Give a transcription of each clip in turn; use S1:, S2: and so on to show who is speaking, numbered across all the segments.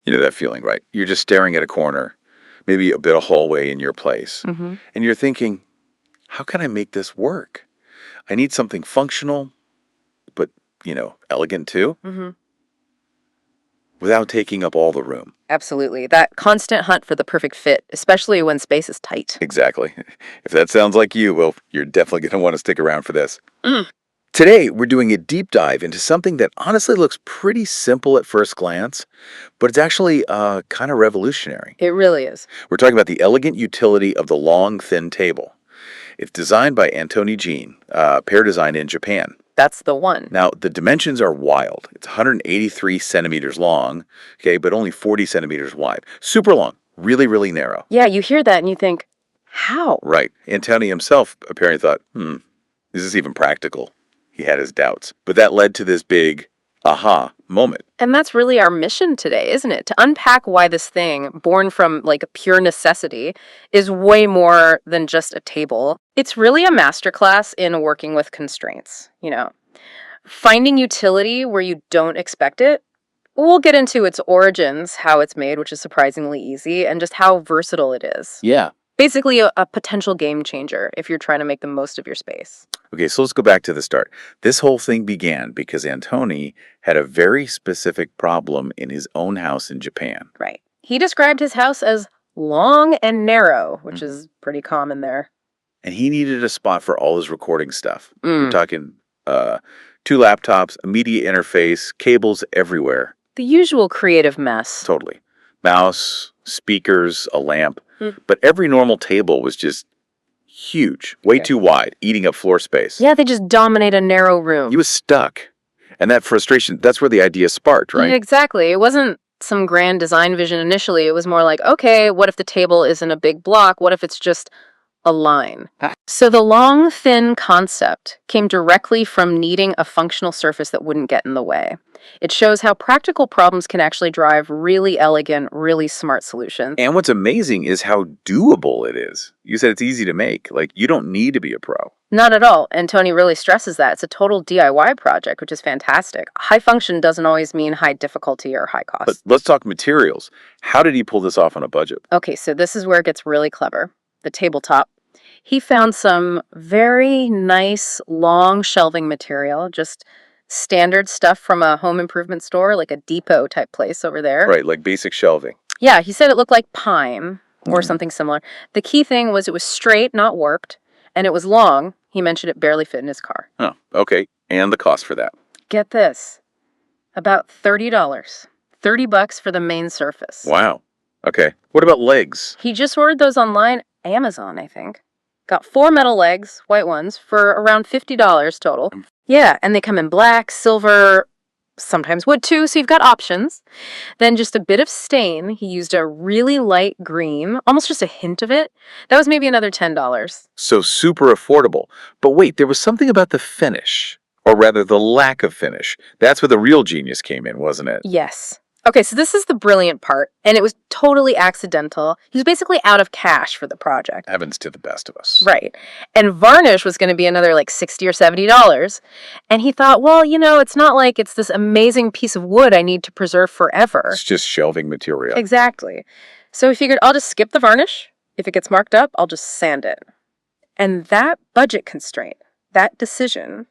S1: You know that feeling, right? You're just staring at a corner, maybe a bit of hallway in your place,
S2: Mm-hmm.
S1: and you're thinking, how can I make this work? I need something functional, but, elegant too,
S2: Mm-hmm.
S1: without taking up all the room.
S2: Absolutely. That constant hunt for the perfect fit, especially when space is tight.
S1: Exactly. If that sounds like you, well, you're definitely going to want to stick around for this.
S2: Mm.
S1: Today, we're doing a deep dive into something that honestly looks pretty simple at first glance, but it's actually kind of revolutionary.
S2: It really is.
S1: We're talking about the elegant utility of the long, thin table. It's designed by Antonigenedesign, Pair Design in Japan.
S2: That's the one.
S1: Now, the dimensions are wild. It's 183 centimeters long, okay, but only 40 centimeters wide. Super long, really, really narrow.
S2: Yeah, you hear that and you think, how?
S1: Right. Antony himself apparently thought, is this even practical? He had his doubts. But that led to this big aha moment.
S2: And that's really our mission today, isn't it? To unpack why this thing, born from like a pure necessity, is way more than just a table. It's really a masterclass in working with constraints, Finding utility where you don't expect it. We'll get into its origins, how it's made, which is surprisingly easy, and just how versatile it is.
S1: Yeah.
S2: Basically, a potential game changer if you're trying to make the most of your space.
S1: Okay, so let's go back to the start. This whole thing began because Antony had a very specific problem in his own house in Japan.
S2: Right. He described his house as long and narrow, which is pretty common there.
S1: And he needed a spot for all his recording stuff.
S2: Mm.
S1: We're talking 2 laptops, a media interface, cables everywhere.
S2: The usual creative mess.
S1: Totally. Mouse, speakers, a lamp. But every normal table was just huge, way too wide, eating up floor space.
S2: Yeah, they just dominate a narrow room.
S1: He was stuck. And that frustration, that's where the idea sparked, right?
S2: Yeah, exactly. It wasn't some grand design vision initially. It was more like, okay, what if the table isn't a big block? What if it's just a line? So the long, thin concept came directly from needing a functional surface that wouldn't get in the way. It shows how practical problems can actually drive really elegant, really smart solutions.
S1: And what's amazing is how doable it is. You said it's easy to make. Like, you don't need to be a pro.
S2: Not at all. And Tony really stresses that. It's a total DIY project, which is fantastic. High function doesn't always mean high difficulty or high cost.
S1: But let's talk materials. How did he pull this off on a budget?
S2: Okay, so this is where it gets really clever. The tabletop. He found some very nice, long shelving material, just standard stuff from a home improvement store, like a depot type place over there.
S1: Right, like basic shelving.
S2: Yeah, he said it looked like pine or something similar. The key thing was it was straight, not warped, and it was long. He mentioned it barely fit in his car.
S1: Oh, okay. And the cost for that.
S2: Get this. About $30. $30 for the main surface.
S1: Wow. Okay. What about legs?
S2: He just ordered those online, Amazon, I think. Got 4 metal legs, white ones, for around $50 total. Yeah, and they come in black, silver, sometimes wood too, so you've got options. Then just a bit of stain. He used a really light green, almost just a hint of it. That was maybe another $10.
S1: So super affordable. But wait, there was something about the finish, or rather the lack of finish. That's where the real genius came in, wasn't it?
S2: Yes. Okay, so this is the brilliant part, and it was totally accidental. He was basically out of cash for the project.
S1: Happens to the best of us.
S2: Right. And varnish was going to be another like $60 or $70. And he thought, well, it's not like it's this amazing piece of wood I need to preserve forever.
S1: It's just shelving material.
S2: Exactly. So he figured, I'll just skip the varnish. If it gets marked up, I'll just sand it. And that budget constraint, that decision,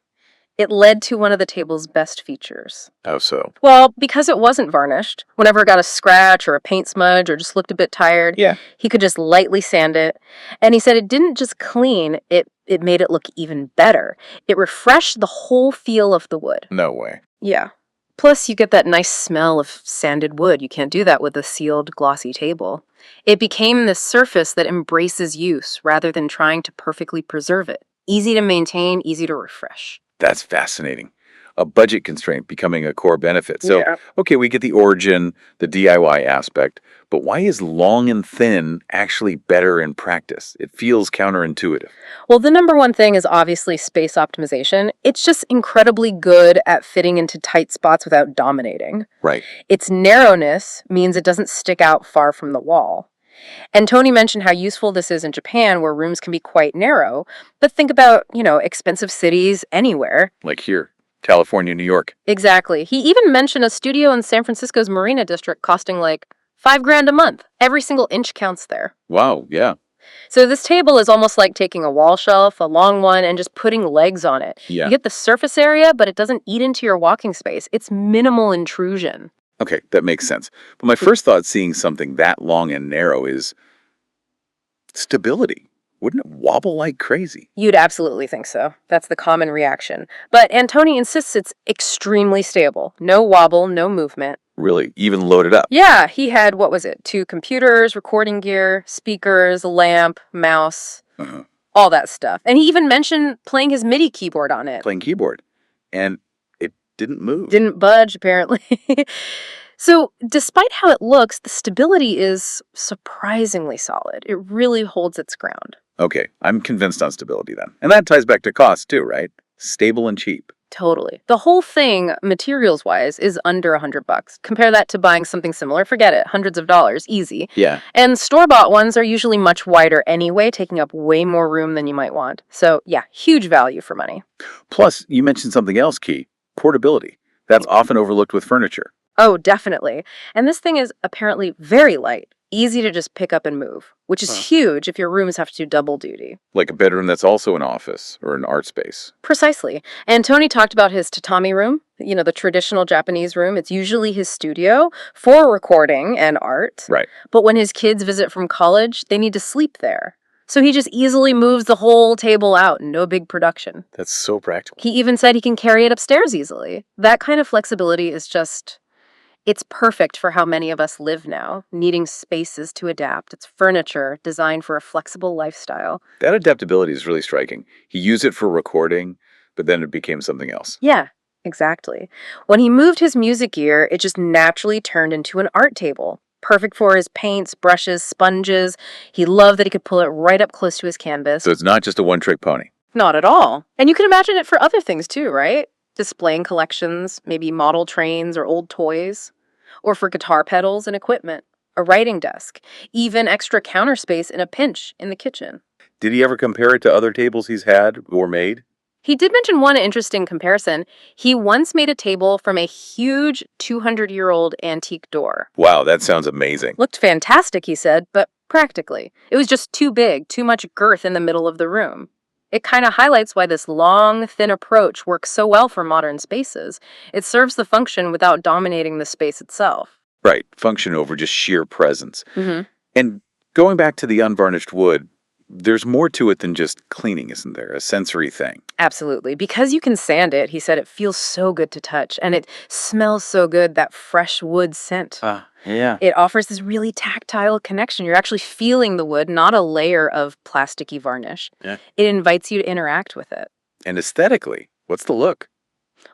S2: it led to one of the table's best features.
S1: How so?
S2: Well, because it wasn't varnished, whenever it got a scratch or a paint smudge or just looked a bit tired, he could just lightly sand it. And he said it didn't just clean, it made it look even better. It refreshed the whole feel of the wood.
S1: No way.
S2: Yeah. Plus, you get that nice smell of sanded wood. You can't do that with a sealed, glossy table. It became this surface that embraces use rather than trying to perfectly preserve it. Easy to maintain, easy to refresh.
S1: That's fascinating. A budget constraint becoming a core benefit. So, okay, we get the origin, the DIY aspect, but why is long and thin actually better in practice? It feels counterintuitive.
S2: Well, the number one thing is obviously space optimization. It's just incredibly good at fitting into tight spots without dominating.
S1: Right.
S2: Its narrowness means it doesn't stick out far from the wall. And Tony mentioned how useful this is in Japan, where rooms can be quite narrow. But think about, expensive cities anywhere.
S1: Like here. California, New York.
S2: Exactly. He even mentioned a studio in San Francisco's Marina District costing like $5,000 a month. Every single inch counts there.
S1: Wow, yeah.
S2: So this table is almost like taking a wall shelf, a long one, and just putting legs on it.
S1: Yeah.
S2: You get the surface area, but it doesn't eat into your walking space. It's minimal intrusion.
S1: Okay, that makes sense. But my first thought seeing something that long and narrow is stability. Wouldn't it wobble like crazy?
S2: You'd absolutely think so. That's the common reaction. But Antoni insists it's extremely stable. No wobble, no movement.
S1: Really, even loaded up.
S2: Yeah, he had, what was it, 2 computers, recording gear, speakers, a lamp, mouse, all that stuff. And he even mentioned playing his MIDI keyboard on it.
S1: Playing keyboard. And it didn't move.
S2: Didn't budge, apparently. So, despite how it looks, the stability is surprisingly solid. It really holds its ground.
S1: Okay, I'm convinced on stability then. And that ties back to cost too, right? Stable and cheap.
S2: Totally. The whole thing, materials-wise, is under $100. Compare that to buying something similar, forget it, hundreds of dollars, easy.
S1: Yeah.
S2: And store-bought ones are usually much wider anyway, taking up way more room than you might want. So, yeah, huge value for money.
S1: Plus, you mentioned something else key, portability. That's often overlooked with furniture.
S2: Oh, definitely. And this thing is apparently very light, easy to just pick up and move, which is huge if your rooms have to do double duty.
S1: Like a bedroom that's also an office or an art space.
S2: Precisely. And Tony talked about his tatami room, the traditional Japanese room. It's usually his studio for recording and art.
S1: Right.
S2: But when his kids visit from college, they need to sleep there. So he just easily moves the whole table out, no big production.
S1: That's so practical.
S2: He even said he can carry it upstairs easily. That kind of flexibility is just... It's perfect for how many of us live now, needing spaces to adapt. It's furniture designed for a flexible lifestyle.
S1: That adaptability is really striking. He used it for recording, but then it became something else.
S2: Yeah, exactly. When he moved his music gear, it just naturally turned into an art table. Perfect for his paints, brushes, sponges. He loved that he could pull it right up close to his canvas.
S1: So it's not just a one-trick pony.
S2: Not at all. And you can imagine it for other things too, right? Displaying collections, maybe model trains or old toys, or for guitar pedals and equipment, a writing desk, even extra counter space in a pinch in the kitchen.
S1: Did he ever compare it to other tables he's had or made?
S2: He did mention one interesting comparison. He once made a table from a huge 200-year-old antique door.
S1: Wow, that sounds amazing.
S2: Looked fantastic, he said, but practically. It was just too big, too much girth in the middle of the room. It kind of highlights why this long, thin approach works so well for modern spaces. It serves the function without dominating the space itself.
S1: Right, function over just sheer presence.
S2: Mm-hmm.
S1: And going back to the unvarnished wood, there's more to it than just cleaning, isn't there? A sensory thing.
S2: Absolutely. Because you can sand it, he said it feels so good to touch, and it smells so good, that fresh wood scent.
S1: Yeah.
S2: It offers this really tactile connection. You're actually feeling the wood, not a layer of plasticky varnish.
S1: Yeah.
S2: It invites you to interact with it.
S1: And aesthetically, what's the look?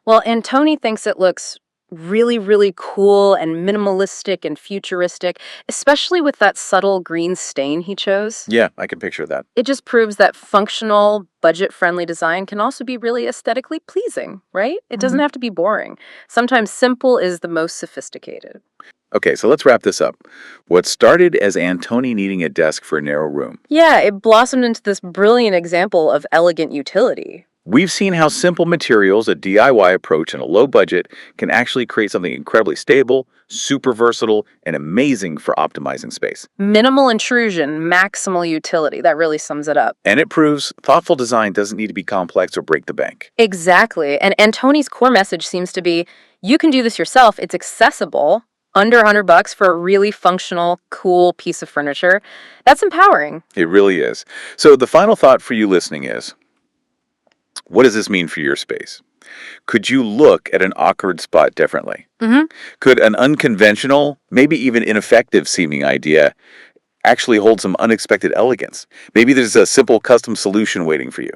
S2: Well, Antoni thinks it looks really, really cool and minimalistic and futuristic, especially with that subtle green stain he chose.
S1: Yeah, I can picture that.
S2: It just proves that functional, budget-friendly design can also be really aesthetically pleasing, right? It doesn't have to be boring. Sometimes simple is the most sophisticated.
S1: Okay, so let's wrap this up. What started as Antoni needing a desk for a narrow room.
S2: Yeah, it blossomed into this brilliant example of elegant utility.
S1: We've seen how simple materials, a DIY approach, and a low budget can actually create something incredibly stable, super versatile, and amazing for optimizing space.
S2: Minimal intrusion, maximal utility. That really sums it up.
S1: And it proves thoughtful design doesn't need to be complex or break the bank.
S2: Exactly. And Antoni's core message seems to be, you can do this yourself. It's accessible, under $100 for a really functional, cool piece of furniture. That's empowering.
S1: It really is. So the final thought for you listening is, what does this mean for your space? Could you look at an awkward spot differently?
S2: Mm-hmm.
S1: Could an unconventional, maybe even ineffective seeming idea actually hold some unexpected elegance? Maybe there's a simple custom solution waiting for you.